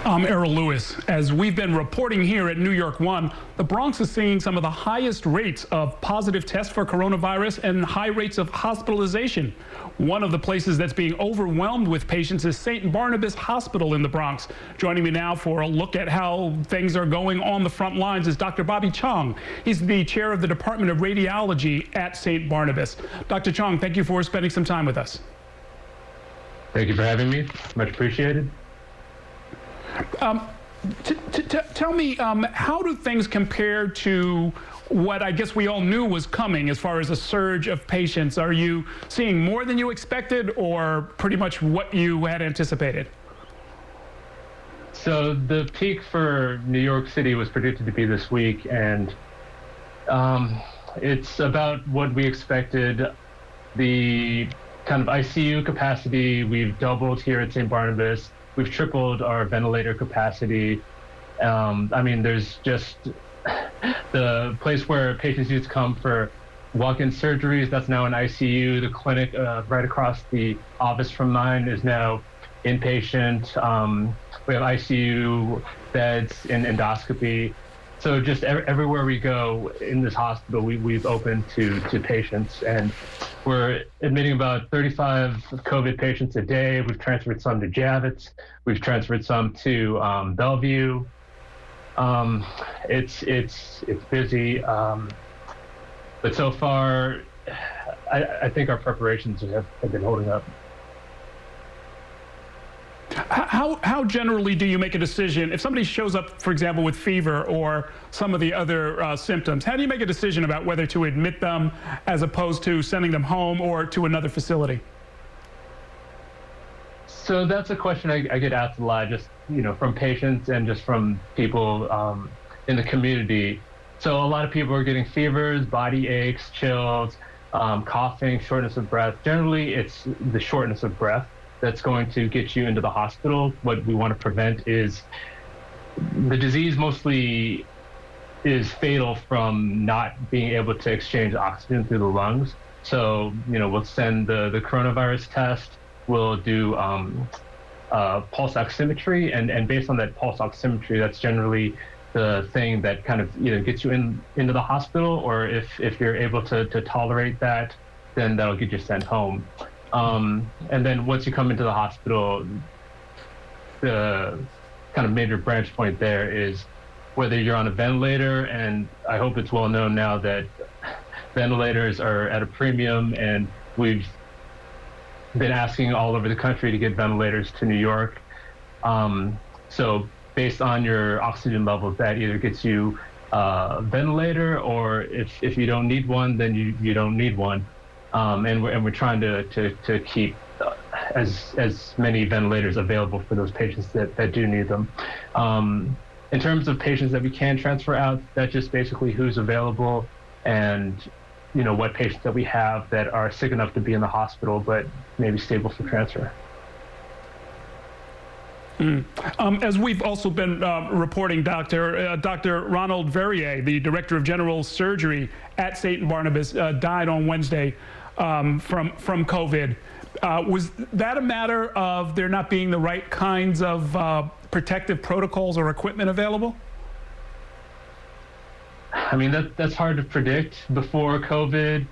I'm Errol Lewis. As we've been reporting here at New York One, the Bronx is seeing some of the highest rates of positive tests for coronavirus and high rates of hospitalization. One of the places that's being overwhelmed with patients is St. Barnabas Hospital in the Bronx. Joining me now for a look at how things are going on the front lines is Dr. Bobby Chiong. He's the chair of the Department of Radiology at St. Barnabas. Dr. Chiong, thank you for spending some time with us. Thank you for having me. Much appreciated. Tell me, how do things compare to what I guess we all knew was coming as far as a surge of patients? Are you seeing more than you expected or pretty much what you had anticipated? So the peak for New York City was predicted to be this week, and it's about what we expected. The kind of ICU capacity, we've doubled here at St. Barnabas. We've tripled our ventilator capacity. I mean, there's just the place where patients used to come for walk-in surgeries, that's now an ICU. The clinic right across the office from mine is now inpatient. We have ICU beds and endoscopy. So just everywhere we go in this hospital, we've opened to patients, and we're admitting about 35 COVID patients a day. We've transferred some to Javits. We've transferred some to Bellevue. It's busy, but so far, I think our preparations have been holding up. How generally do you make a decision if somebody shows up, for example, with fever or some of the other symptoms? How do you make a decision about whether to admit them as opposed to sending them home or to another facility? So that's a question I get asked a lot, just from patients and just from people in the community. So a lot of people are getting fevers, body aches, chills, coughing, shortness of breath. Generally, it's the shortness of breath that's going to get you into the hospital. What we want to prevent is the disease mostly is fatal from not being able to exchange oxygen through the lungs. So, we'll send the coronavirus test, we'll do pulse oximetry, and based on that pulse oximetry, that's generally the thing that kind of either gets you into the hospital, or if you're able to tolerate that, then that'll get you sent home. And then once you come into the hospital, the kind of major branch point there is whether you're on a ventilator, and I hope it's well known now that ventilators are at a premium, and we've been asking all over the country to get ventilators to New York. So based on your oxygen levels, that either gets you a ventilator, or if you don't need one, then you don't need one. And we're trying to keep as many ventilators available for those patients that do need them. In terms of patients that we can transfer out, that's just basically who's available and what patients that we have that are sick enough to be in the hospital but maybe stable for transfer. As we've also been reporting, Dr. Ronald Verrier, the Director of General Surgery at St. Barnabas, died on Wednesday from COVID. Was that a matter of there not being the right kinds of protective protocols or equipment available? I mean, that's hard to predict. Before COVID,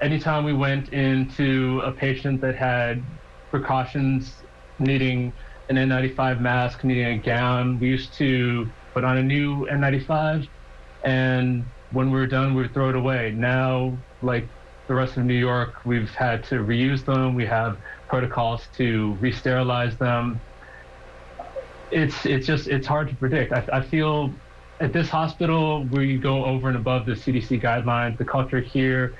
anytime we went into a patient that had precautions, needing an N95 mask, needing a gown, we used to put on a new N95, and when we were done, we would throw it away. Now, like the rest of New York, we've had to reuse them. We have protocols to re-sterilize them. It's hard to predict. I feel at this hospital, we go over and above the CDC guidelines. The culture here,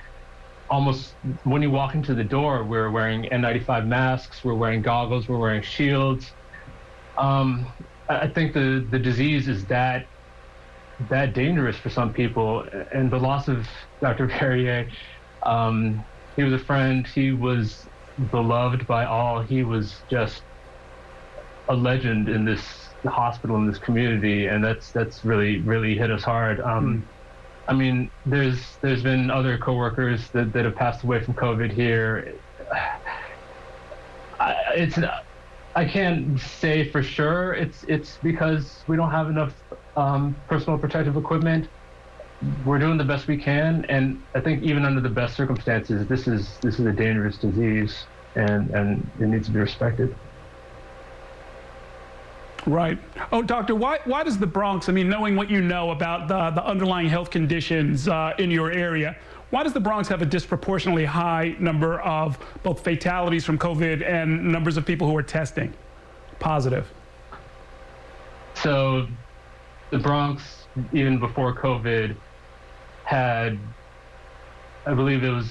almost when you walk into the door, we're wearing N95 masks, we're wearing goggles, we're wearing shields. I think the disease is that dangerous for some people, and the loss of Dr. Verrier, he was a friend, he was beloved by all, he was just a legend in this hospital, in this community, and that's really hit us hard. I mean, there's been other coworkers that have passed away from COVID here. I can't say for sure. It's because we don't have enough personal protective equipment. We're doing the best we can, and I think even under the best circumstances, this is a dangerous disease, and it needs to be respected. Right. Oh, doctor, why does the Bronx, I mean, knowing what you know about the underlying health conditions in your area, why does the Bronx have a disproportionately high number of both fatalities from COVID and numbers of people who are testing positive? So the Bronx, even before COVID, had, I believe it was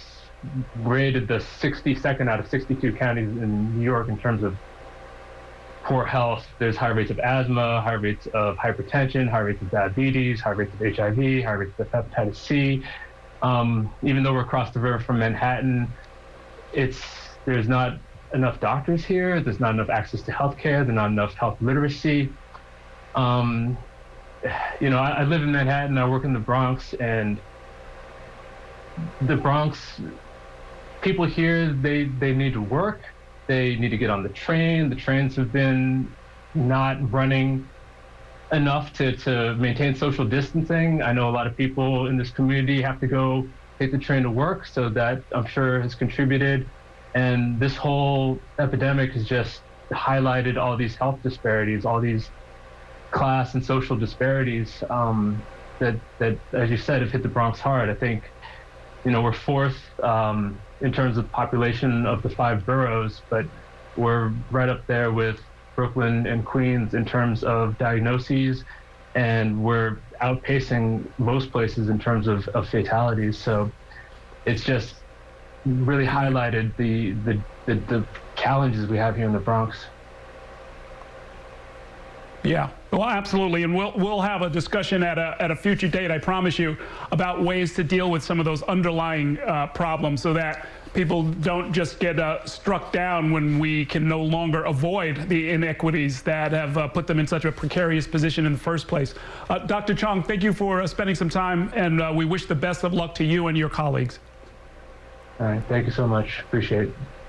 rated the 62nd out of 62 counties in New York in terms of poor health. There's high rates of asthma, high rates of hypertension, high rates of diabetes, high rates of HIV, high rates of hepatitis C. Even though we're across the river from Manhattan, there's not enough doctors here. There's not enough access to healthcare. There's not enough health literacy. You know, I live in Manhattan. I work in the Bronx, and the Bronx, people here, they need to work. They need to get on the train. The trains have been not running enough to maintain social distancing. I know a lot of people in this community have to go take the train to work, so that I'm sure has contributed. And this whole epidemic has just highlighted all these health disparities, all these class and social disparities that, as you said, have hit the Bronx hard. I think, you know, we're fourth in terms of population of the 5 boroughs, but we're right up there with Brooklyn and Queens in terms of diagnoses, and we're outpacing most places in terms of fatalities. So it's just really highlighted the challenges we have here in the Bronx. Yeah, well, absolutely, and we'll have a discussion at a future date, I promise you, about ways to deal with some of those underlying problems, so that people don't just get struck down when we can no longer avoid the inequities that have put them in such a precarious position in the first place. Dr. Chiong, thank you for spending some time, and we wish the best of luck to you and your colleagues. All right, thank you so much. Appreciate it.